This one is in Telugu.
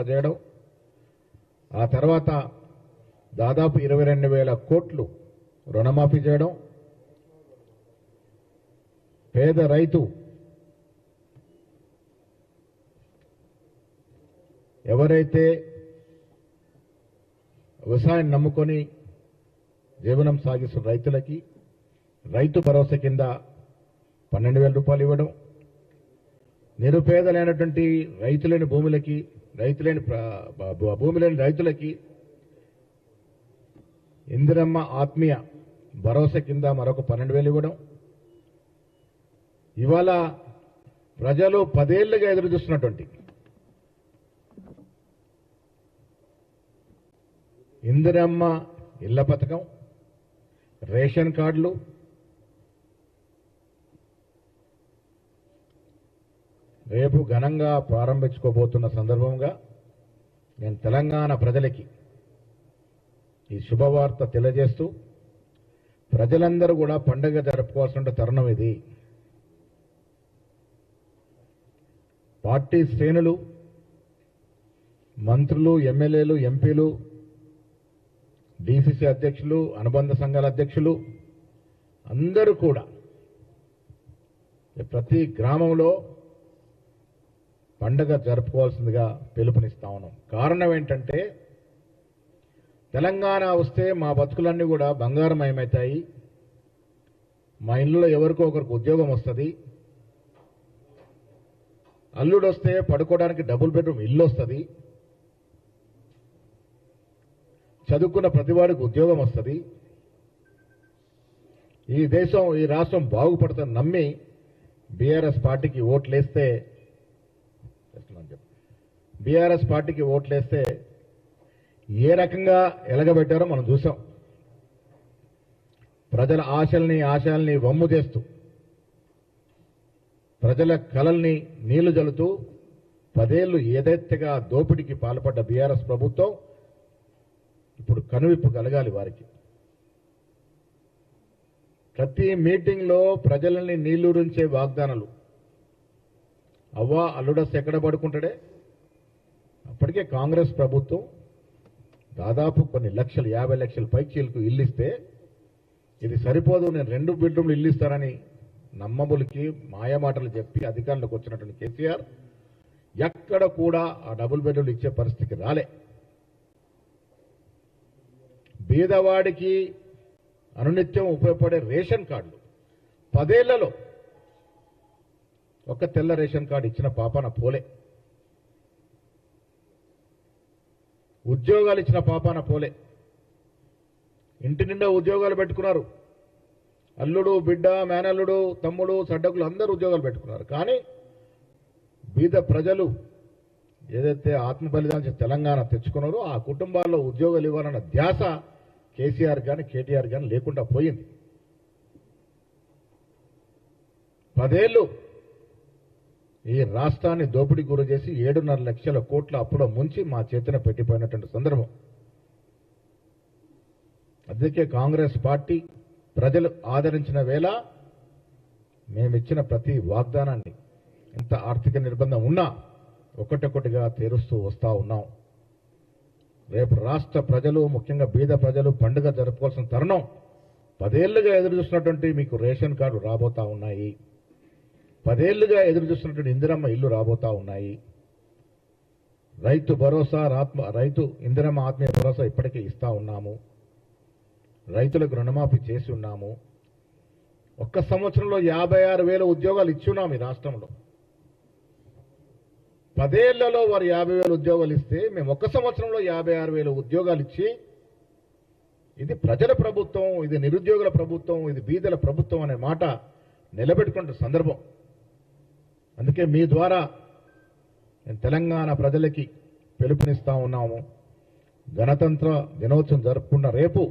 చేయడం, ఆ తర్వాత దాదాపు 22,000 కోట్లు రుణమాఫీ చేయడం, పేద రైతు ఎవరైతే వ్యవసాయం నమ్ముకొని జీవనం సాగిస్తున్న రైతులకి రైతు భరోసా కింద 12,000 రూపాయలు ఇవ్వడం, నిరుపేదలైనటువంటి రైతులేని భూమి లేని రైతులకి ఇందిరమ్మ ఆత్మీయ భరోసా కింద మరొక 12,000 ఇవ్వడం. ఇవాళ ప్రజలు 10 ఏళ్లుగా ఎదురు చూస్తున్నటువంటి ఇందిరమ్మ ఇళ్ల పథకం, రేషన్ కార్డులు, రేపు ఘనంగా ప్రారంభించుకోబోతున్న సందర్భంగా నేను తెలంగాణ ప్రజలకి ఈ శుభవార్త తెలియజేస్తూ, ప్రజలందరూ కూడా పండుగ జరుపుకోవాల్సిన తరుణం ఇది. పార్టీ శ్రేణులు, మంత్రులు, ఎమ్మెల్యేలు, ఎంపీలు, డీసీసీ అధ్యక్షులు, అనుబంధ సంఘాల అధ్యక్షులు అందరూ కూడా ప్రతి గ్రామంలో పండుగ జరుపుకోవాల్సిందిగా పిలుపునిస్తా ఉన్నాం. కారణం ఏంటంటే, తెలంగాణ వస్తే మా బతుకులన్నీ కూడా బంగారమయమవుతాయి, మా ఇళ్ళలో ఎవరికో ఒకరికి ఉద్యోగం వస్తుంది, అల్లుడు వస్తే పడుకోవడానికి డబుల్ బెడ్రూమ్ ఇల్లు వస్తుంది, చదువుకున్న ప్రతివాడికి ఉద్యోగం వస్తుంది, ఈ దేశం ఈ రాష్ట్రం బాగుపడుతుందని నమ్మి బీఆర్ఎస్ పార్టీకి ఓట్లేస్తే ఏ రకంగా ఎలగబెట్టారో మనం చూసాం. ప్రజల ఆశల్ని వమ్ము చేస్తూ, ప్రజల కలల్ని నీళ్లు జల్లుతూ 10 ఏళ్లు ఏదైతేగా దోపిడీకి పాల్పడ్డ బీఆర్ఎస్ ప్రభుత్వం ఇప్పుడు కనువిప్పు కలగాలి వారికి. ప్రతి మీటింగ్లో ప్రజలని నీళ్లూరించే వాగ్దానాలు. అవ్వా అల్లుడస్ ఎక్కడ పడుకుంటాడే? అప్పటికే కాంగ్రెస్ ప్రభుత్వం దాదాపు కొన్ని లక్షలు, 50 లక్షల పైచీలకు ఇల్లు ఇస్తే, ఇది సరిపోదు, నేను 2 బెడ్రూమ్లు ఇల్లు ఇస్తానని నమ్మబులికి మాయమాటలు చెప్పి అధికారంలోకి వచ్చినటువంటి కేసీఆర్ ఎక్కడ కూడా ఆ డబుల్ బెడ్రూమ్లు ఇచ్చే పరిస్థితికి రాలే. బీదవాడికి అనునిత్యం ఉపయోగపడే రేషన్ కార్డులు 10 ఏళ్లలో ఒక్క తెల్ల రేషన్ కార్డు ఇచ్చిన పాపాన పోలే. ఉద్యోగాలు ఇచ్చిన పాపాన పోలే. ఇంటి నిండా ఉద్యోగాలు పెట్టుకున్నారు. అల్లుడు, బిడ్డ, మేనల్లుడు, తమ్ముడు, సడ్డకులు అందరూ ఉద్యోగాలు పెట్టుకున్నారు. కానీ బీద ప్రజలు ఏదైతే ఆత్మ బలిదానం చేసి తెలంగాణ తెచ్చుకున్నారో ఆ కుటుంబాల్లో ఉద్యోగాలు ఇవ్వాలన్న ధ్యాస కేసీఆర్ కానీ కేటీఆర్ కానీ లేకుండా పోయింది. 10 ఏళ్లు ఈ రాష్ట్రాన్ని దోపిడీ గురి చేసి 7.5 లక్షల కోట్ల అప్పులో ముంచి మా చేతిన పెట్టిపోయినటువంటి సందర్భం. అందుకే కాంగ్రెస్ పార్టీ ప్రజలు ఆదరించిన వేళ మేమిచ్చిన ప్రతి వాగ్దానాన్ని ఎంత ఆర్థిక నిర్బంధం ఉన్నా ఒకటొకటిగా తీరుస్తూ వస్తా ఉన్నాం. రేపు రాష్ట్ర ప్రజలు, ముఖ్యంగా బీద ప్రజలు పండుగ జరుపుకోవాల్సిన తరుణం. 10 ఏళ్లుగా ఎదురు చూసినటువంటి మీకు రేషన్ కార్డు రాబోతా ఉన్నాయి. 10 ఏళ్లుగా ఎదురు చూస్తున్నటువంటి ఇందిరమ్మ ఇల్లు రాబోతా ఉన్నాయి. రైతు భరోసా, రైతు ఇందిరమ్మ ఆత్మీయ భరోసా ఇప్పటికే ఇస్తా ఉన్నాము. రైతులకు రుణమాఫీ చేసి ఉన్నాము. ఒక్క సంవత్సరంలో 56,000 ఉద్యోగాలు ఇచ్చున్నాం ఈ రాష్ట్రంలో. 10 ఏళ్లలో వారు 50,000 ఉద్యోగాలు ఇస్తే మేము ఒక్క సంవత్సరంలో 56,000 ఉద్యోగాలు ఇచ్చి, ఇది ప్రజల ప్రభుత్వం, ఇది నిరుద్యోగుల ప్రభుత్వం, ఇది బీదల ప్రభుత్వం అనే మాట నిలబెట్టుకున్న సందర్భం. అందుకే మీ ద్వారా నేను తెలంగాణ ప్రజలకి పిలుపునిస్తా ఉన్నాము. గణతంత్ర దినోత్సవం జరుపుకున్న రేపు